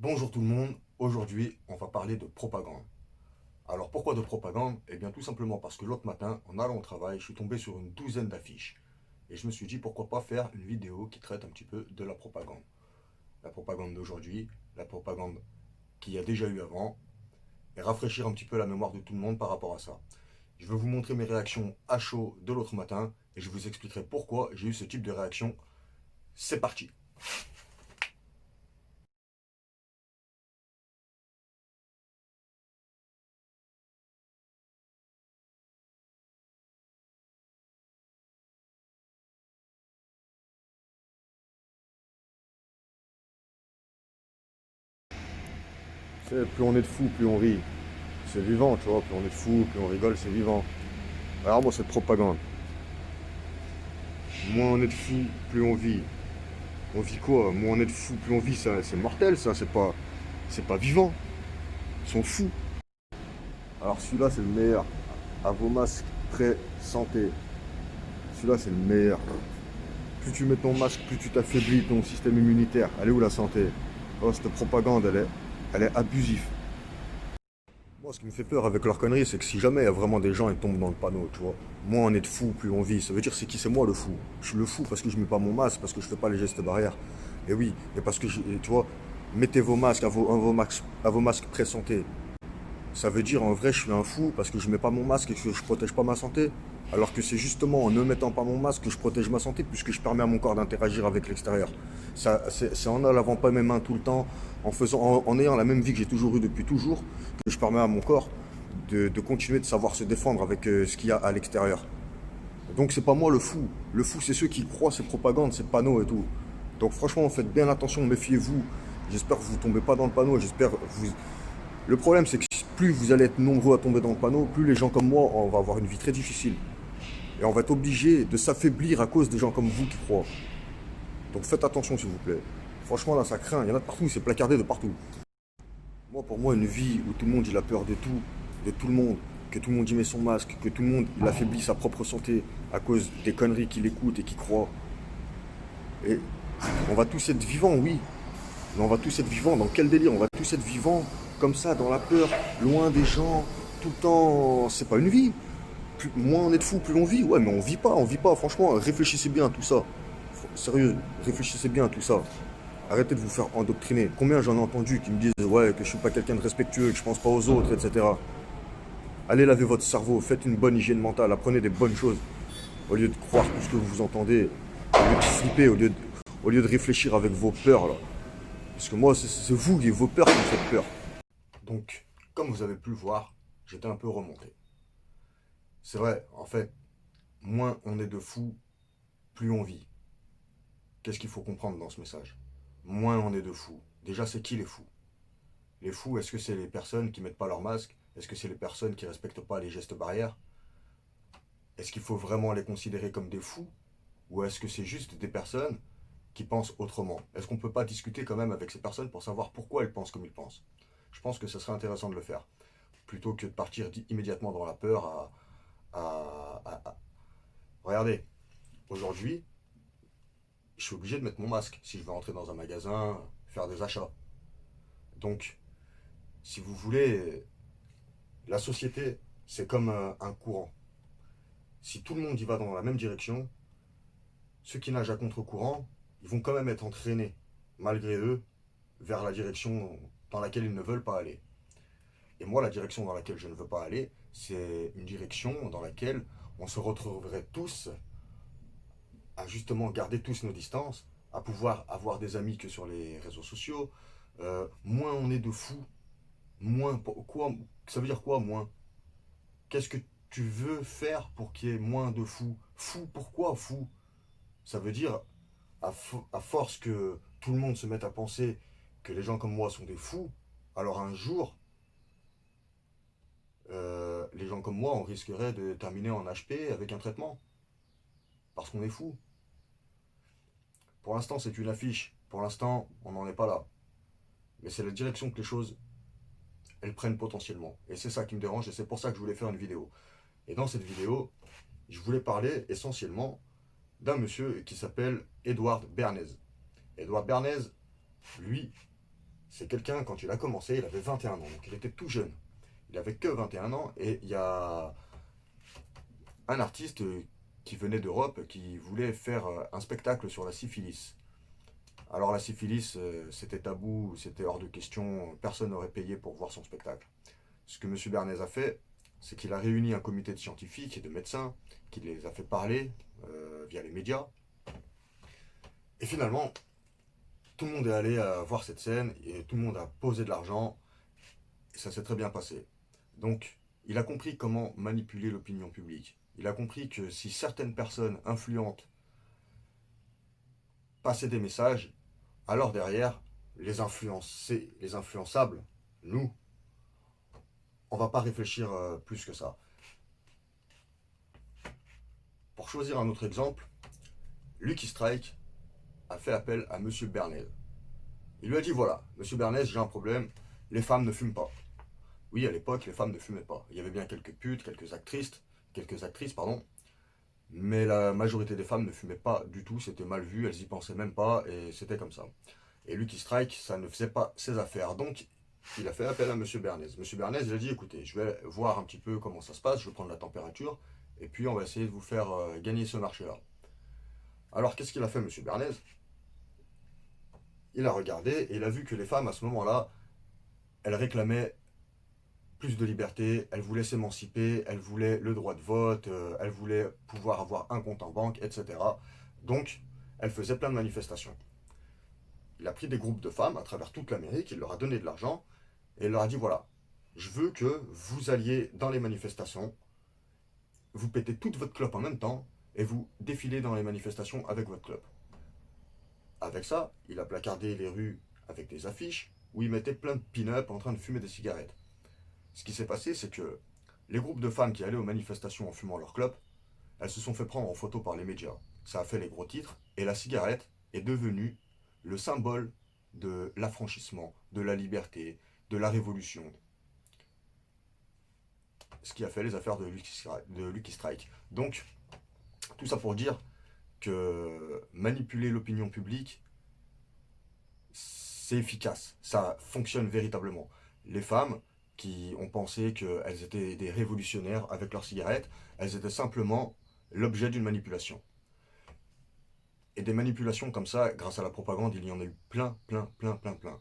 Bonjour tout le monde, aujourd'hui on va parler de propagande. Alors pourquoi de propagande? Eh bien tout simplement parce que l'autre matin, en allant au travail, je suis tombé sur une douzaine d'affiches. Et je me suis dit pourquoi pas faire une vidéo qui traite un petit peu de la propagande. La propagande d'aujourd'hui, la propagande qu'il y a déjà eu avant, et rafraîchir un petit peu la mémoire de tout le monde par rapport à ça. Je vais vous montrer mes réactions à chaud de l'autre matin et je vous expliquerai pourquoi j'ai eu ce type de réaction. C'est parti. Plus on est de fous, plus on rit. C'est vivant, tu vois. Plus on est de fous, plus on rigole, c'est vivant. Alors moi, cette propagande. Moins on est de fous, plus on vit. On vit quoi? Moins on est de fous, plus on vit. Ça, c'est mortel, ça. C'est pas vivant. Ils sont fous. Alors celui-là, c'est le meilleur. À vos masques, prêt, santé. Celui-là, c'est le meilleur. Plus tu mets ton masque, plus tu t'affaiblis ton système immunitaire. Elle est où la santé? Oh, cette propagande, elle est abusive. Moi, ce qui me fait peur avec leurs conneries, c'est que si jamais il y a vraiment des gens qui tombent dans le panneau, tu vois, moins on est de fous, plus on vit. Ça veut dire c'est qui? C'est moi le fou. Je suis le fou parce que je mets pas mon masque, parce que je fais pas les gestes barrières. Et oui, et parce que, tu vois, mettez vos masques à vos masques pré-santé. Ça veut dire en vrai je suis un fou parce que je mets pas mon masque et que je protège pas ma santé. Alors que c'est justement en ne mettant pas mon masque que je protège ma santé puisque je permets à mon corps d'interagir avec l'extérieur. C'est en ne lavant pas mes mains tout le temps, en ayant la même vie que j'ai toujours eue depuis toujours, que je permets à mon corps de continuer de savoir se défendre avec ce qu'il y a à l'extérieur. Donc c'est pas moi le fou. Le fou c'est ceux qui croient ces propagandes, ces panneaux et tout. Donc franchement faites bien attention, méfiez-vous. J'espère que vous ne tombez pas dans le panneau. Le problème, c'est que plus vous allez être nombreux à tomber dans le panneau, plus les gens comme moi, on va avoir une vie très difficile. Et on va être obligé de s'affaiblir à cause des gens comme vous qui croient. Donc faites attention, s'il vous plaît. Franchement, là, ça craint. Il y en a de partout, c'est placardé de partout. Moi, pour moi, une vie où tout le monde il a peur de tout le monde, que tout le monde y met son masque, que tout le monde il affaiblit sa propre santé à cause des conneries qu'il écoute et qu'il croit. Et on va tous être vivants, oui, mais on va tous être vivants dans quel délire? On va tous être vivants comme ça, dans la peur, loin des gens, tout le temps. C'est pas une vie. Moins on est de fous, plus on vit. Ouais, mais on vit pas. Franchement, réfléchissez bien à tout ça. Sérieux, réfléchissez bien à tout ça. Arrêtez de vous faire endoctriner. Combien j'en ai entendu qui me disent ouais que je suis pas quelqu'un de respectueux, que je pense pas aux autres, etc. Allez laver votre cerveau, faites une bonne hygiène mentale, apprenez des bonnes choses. Au lieu de croire tout ce que vous entendez, au lieu de flipper, au lieu de réfléchir avec vos peurs là. Parce que moi, c'est vous et vos peurs qui me faites peur. Donc, comme vous avez pu le voir, j'étais un peu remonté. C'est vrai, en fait, moins on est de fous, plus on vit. Qu'est-ce qu'il faut comprendre dans ce message? Moins on est de fous. Déjà, c'est qui les fous? Les fous, est-ce que c'est les personnes qui mettent pas leur masque? Est-ce que c'est les personnes qui respectent pas les gestes barrières? Est-ce qu'il faut vraiment les considérer comme des fous? Ou est-ce que c'est juste des personnes qui pensent autrement? Est-ce qu'on peut pas discuter quand même avec ces personnes pour savoir pourquoi elles pensent comme ils pensent? Je pense que ce serait intéressant de le faire. Plutôt que de partir immédiatement dans la peur Regardez, aujourd'hui, je suis obligé de mettre mon masque si je veux entrer dans un magasin, faire des achats. Donc, si vous voulez, la société, c'est comme un courant. Si tout le monde y va dans la même direction, ceux qui nagent à contre-courant, ils vont quand même être entraînés, malgré eux, vers la direction dans laquelle ils ne veulent pas aller. Et moi, la direction dans laquelle je ne veux pas aller, c'est une direction dans laquelle on se retrouverait tous à justement garder tous nos distances, à pouvoir avoir des amis que sur les réseaux sociaux. Moins on est de fous, moins quoi, ça veut dire quoi moins? Qu'est-ce que tu veux faire pour qu'il y ait moins de fous? Fou, pourquoi fou? Ça veut dire à force que tout le monde se mette à penser que les gens comme moi sont des fous, alors un jour, les gens comme moi, on risquerait de terminer en HP avec un traitement, parce qu'on est fou. Pour l'instant, c'est une affiche. Pour l'instant, on n'en est pas là. Mais c'est la direction que les choses, elles prennent potentiellement. Et c'est ça qui me dérange, et c'est pour ça que je voulais faire une vidéo. Et dans cette vidéo, je voulais parler essentiellement d'un monsieur qui s'appelle Edouard Bernays. Edouard Bernays, lui, C'est quelqu'un, quand il a commencé, il avait 21 ans, donc il était tout jeune. Il avait que 21 ans, et il y a un artiste qui venait d'Europe qui voulait faire un spectacle sur la syphilis. Alors la syphilis, c'était tabou, c'était hors de question, personne n'aurait payé pour voir son spectacle. Ce que M. Bernays a fait, c'est qu'il a réuni un comité de scientifiques et de médecins, qui les a fait parler via les médias. Et finalement, tout le monde est allé voir cette scène, et tout le monde a posé de l'argent, et ça s'est très bien passé. Donc, il a compris comment manipuler l'opinion publique. Il a compris que si certaines personnes influentes passaient des messages, alors derrière, les influencés, les influençables, nous, on va pas réfléchir plus que ça. Pour choisir un autre exemple, Lucky Strike a fait appel à Monsieur Bernays. Il lui a dit voilà, Monsieur Bernays, j'ai un problème, les femmes ne fument pas. Oui, à l'époque, les femmes ne fumaient pas. Il y avait bien quelques putes, quelques actrices, pardon, mais la majorité des femmes ne fumaient pas du tout, c'était mal vu, elles y pensaient même pas, et c'était comme ça. Et Lucky Strike, ça ne faisait pas ses affaires. Donc, il a fait appel à Monsieur Bernays. Monsieur Bernays, il a dit écoutez, je vais voir un petit peu comment ça se passe, je vais prendre la température, et puis on va essayer de vous faire gagner ce marché-là. Alors, qu'est-ce qu'il a fait, Monsieur Bernays? Il a regardé et il a vu que les femmes, à ce moment-là, elles réclamaient plus de liberté, elles voulaient s'émanciper, elles voulaient le droit de vote, elles voulaient pouvoir avoir un compte en banque, etc. Donc, elles faisaient plein de manifestations. Il a pris des groupes de femmes à travers toute l'Amérique, il leur a donné de l'argent, et il leur a dit voilà, je veux que vous alliez dans les manifestations, vous pétez toute votre clope en même temps, et vous défilez dans les manifestations avec votre clope. Avec ça, il a placardé les rues avec des affiches où il mettait plein de pin-up en train de fumer des cigarettes. Ce qui s'est passé, c'est que les groupes de femmes qui allaient aux manifestations en fumant leur clope, elles se sont fait prendre en photo par les médias. Ça a fait les gros titres, et la cigarette est devenue le symbole de l'affranchissement, de la liberté, de la révolution. Ce qui a fait les affaires de Lucky Strike. Donc, tout ça pour dire que manipuler l'opinion publique, c'est efficace. Ça fonctionne véritablement. Les femmes qui ont pensé qu'elles étaient des révolutionnaires avec leurs cigarettes, elles étaient simplement l'objet d'une manipulation. Et des manipulations comme ça, grâce à la propagande, il y en a eu plein, plein, plein, plein, plein.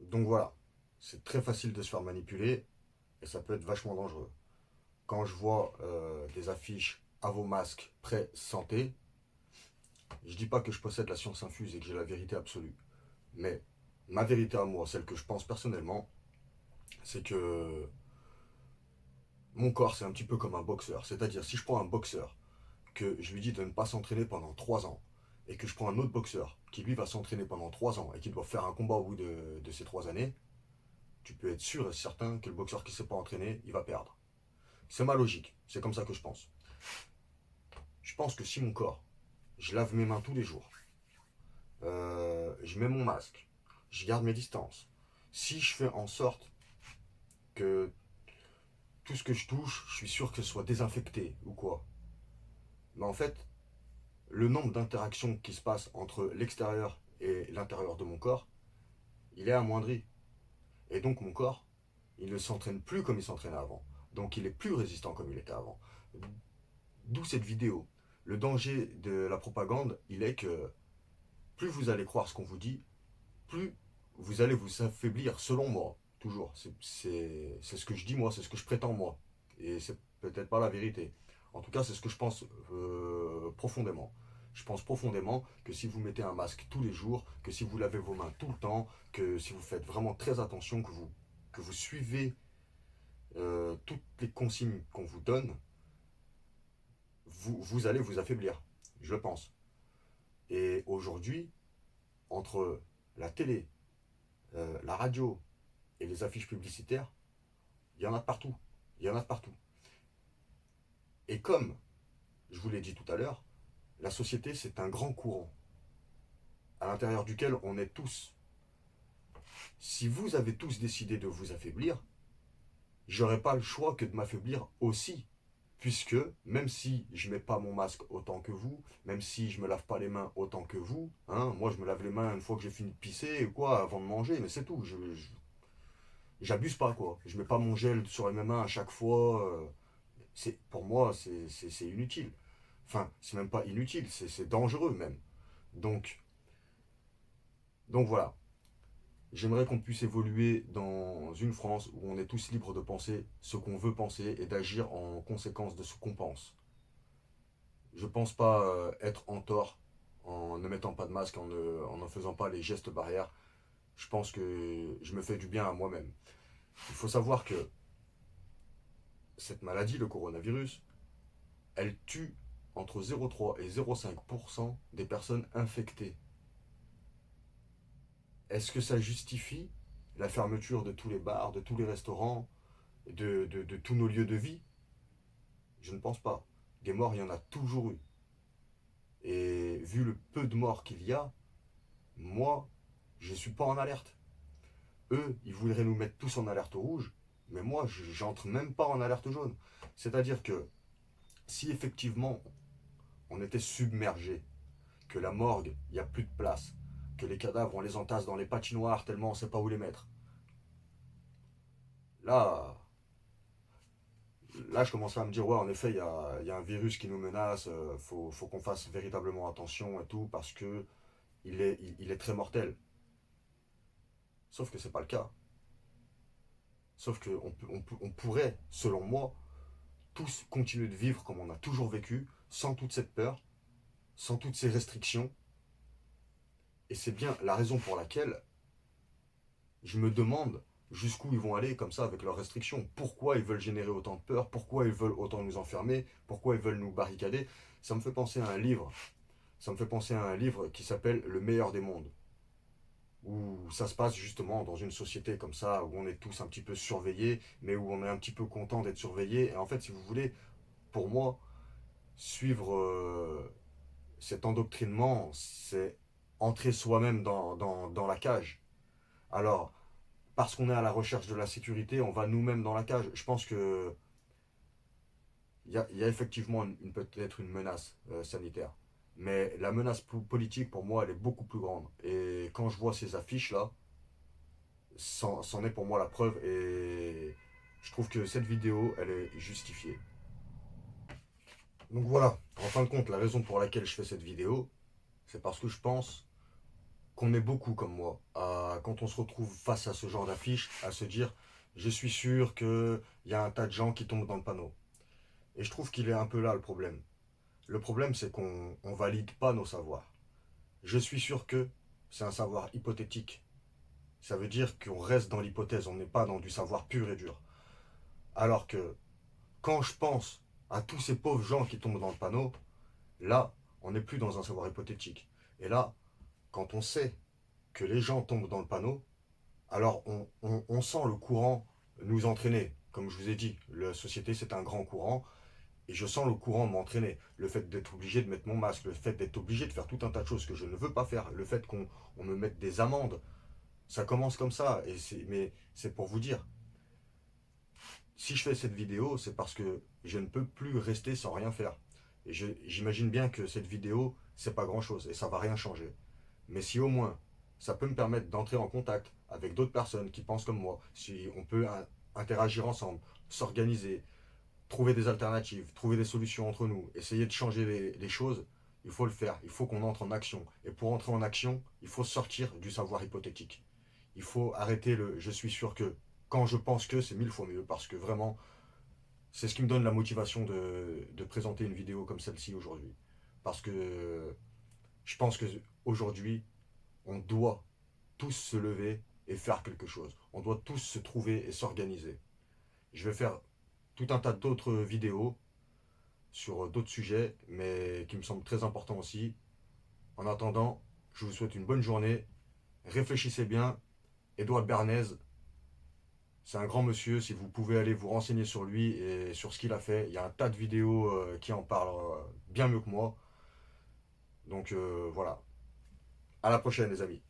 Donc voilà, c'est très facile de se faire manipuler et ça peut être vachement dangereux. Quand je vois des affiches à vos masques prêts santé, je dis pas que je possède la science infuse et que j'ai la vérité absolue. Mais ma vérité à moi, celle que je pense personnellement, c'est que mon corps c'est un petit peu comme un boxeur. C'est-à-dire si je prends un boxeur, que je lui dis de ne pas s'entraîner pendant 3 ans, et que je prends un autre boxeur qui lui va s'entraîner pendant 3 ans et qui doit faire un combat au bout de ces 3 années, tu peux être sûr et certain que le boxeur qui ne s'est pas entraîné, il va perdre. C'est ma logique, c'est comme ça que je pense. Je pense que si mon corps, je lave mes mains tous les jours, je mets mon masque, je garde mes distances, si je fais en sorte que tout ce que je touche, je suis sûr que ce soit désinfecté ou quoi. Mais en fait, le nombre d'interactions qui se passent entre l'extérieur et l'intérieur de mon corps, il est amoindri. Et donc mon corps, il ne s'entraîne plus comme il s'entraînait avant. Donc il est plus résistant comme il était avant. D'où cette vidéo. Le danger de la propagande, il est que plus vous allez croire ce qu'on vous dit, plus vous allez vous affaiblir, selon moi, toujours. C'est ce que je dis moi, c'est ce que je prétends moi. Et c'est peut-être pas la vérité. En tout cas, c'est ce que je pense profondément. Je pense profondément que si vous mettez un masque tous les jours, que si vous lavez vos mains tout le temps, que si vous faites vraiment très attention, que vous suivez toutes les consignes qu'on vous donne, vous allez vous affaiblir. Je pense. Et aujourd'hui, entre la télé, la radio et les affiches publicitaires, il y en a de partout. Il y en a de partout. Et comme je vous l'ai dit tout à l'heure, la société, c'est un grand courant à l'intérieur duquel on est tous. Si vous avez tous décidé de vous affaiblir, j'aurais pas le choix que de m'affaiblir aussi. Puisque même si je mets pas mon masque autant que vous, même si je me lave pas les mains autant que vous, hein, moi je me lave les mains une fois que j'ai fini de pisser ou quoi, avant de manger, mais c'est tout. J'abuse pas quoi. Je mets pas mon gel sur mes mains à chaque fois. Pour moi, c'est inutile. Enfin, c'est même pas inutile, c'est dangereux même. Donc, donc voilà. J'aimerais qu'on puisse évoluer dans une France où on est tous libres de penser ce qu'on veut penser et d'agir en conséquence de ce qu'on pense. Je pense pas être en tort en ne mettant pas de masque, en ne faisant pas les gestes barrières. Je pense que je me fais du bien à moi-même. Il faut savoir que cette maladie, le coronavirus, elle tue entre 0,3 et 0,5% des personnes infectées. Est-ce que ça justifie la fermeture de tous les bars, de tous les restaurants, de tous nos lieux de vie? Je ne pense pas. Des morts, il y en a toujours eu. Et vu le peu de morts qu'il y a, moi, je ne suis pas en alerte. Eux, ils voudraient nous mettre tous en alerte rouge, mais moi, j'entre même pas en alerte jaune. C'est-à-dire que si effectivement on était submergé, que la morgue, il n'y a plus de place, que les cadavres, on les entasse dans les patinoires tellement on ne sait pas où les mettre, là, là je commençais à me dire, ouais, en effet, il y a un virus qui nous menace, faut qu'on fasse véritablement attention et tout, parce que il est très mortel. Sauf que c'est pas le cas. Sauf qu'on pourrait, selon moi, tous continuer de vivre comme on a toujours vécu, sans toute cette peur, sans toutes ces restrictions. Et c'est bien la raison pour laquelle je me demande jusqu'où ils vont aller comme ça avec leurs restrictions. Pourquoi ils veulent générer autant de peur? Pourquoi ils veulent autant nous enfermer? Pourquoi ils veulent nous barricader? Ça me fait penser à un livre. Ça me fait penser à un livre qui s'appelle Le meilleur des mondes. Où ça se passe justement dans une société comme ça, où on est tous un petit peu surveillés, mais où on est un petit peu content d'être surveillés. Et en fait, si vous voulez, pour moi, suivre cet endoctrinement, c'est entrer soi-même dans la cage. Alors, parce qu'on est à la recherche de la sécurité, on va nous-mêmes dans la cage. Je pense que il y a effectivement peut-être une menace sanitaire. Mais la menace politique, pour moi, elle est beaucoup plus grande. Et quand je vois ces affiches-là, c'en est pour moi la preuve. Et je trouve que cette vidéo, elle est justifiée. Donc voilà, en fin de compte, la raison pour laquelle je fais cette vidéo, c'est parce que je pense qu'on est beaucoup comme moi, quand on se retrouve face à ce genre d'affiches, à se dire je suis sûr qu'il y a un tas de gens qui tombent dans le panneau. Et je trouve qu'il est un peu là le problème. Le problème, c'est qu'on ne valide pas nos savoirs. Je suis sûr que c'est un savoir hypothétique. Ça veut dire qu'on reste dans l'hypothèse, on n'est pas dans du savoir pur et dur. Alors que quand je pense à tous ces pauvres gens qui tombent dans le panneau, là, on n'est plus dans un savoir hypothétique. Et là, quand on sait que les gens tombent dans le panneau, alors on sent le courant nous entraîner. Comme je vous ai dit, la société c'est un grand courant et je sens le courant m'entraîner. Le fait d'être obligé de mettre mon masque, le fait d'être obligé de faire tout un tas de choses que je ne veux pas faire, le fait qu'on me mette des amendes, ça commence comme ça. Mais c'est pour vous dire, si je fais cette vidéo, c'est parce que je ne peux plus rester sans rien faire. Et j'imagine bien que cette vidéo, c'est pas grand chose et ça va rien changer. Mais si au moins ça peut me permettre d'entrer en contact avec d'autres personnes qui pensent comme moi, si on peut interagir ensemble, s'organiser, trouver des alternatives, trouver des solutions entre nous, essayer de changer les choses, il faut le faire, il faut qu'on entre en action. Et pour entrer en action, il faut sortir du savoir hypothétique. Il faut arrêter le je suis sûr que. Quand je pense que, c'est mille fois mieux, parce que vraiment, c'est ce qui me donne la motivation de présenter une vidéo comme celle-ci aujourd'hui. Parce que je pense que aujourd'hui, on doit tous se lever et faire quelque chose. On doit tous se trouver et s'organiser. Je vais faire tout un tas d'autres vidéos sur d'autres sujets, mais qui me semblent très importants aussi. En attendant, je vous souhaite une bonne journée. Réfléchissez bien. Édouard Bernays, c'est un grand monsieur. Si vous pouvez aller vous renseigner sur lui et sur ce qu'il a fait, il y a un tas de vidéos qui en parlent bien mieux que moi. Donc voilà. À la prochaine, les amis.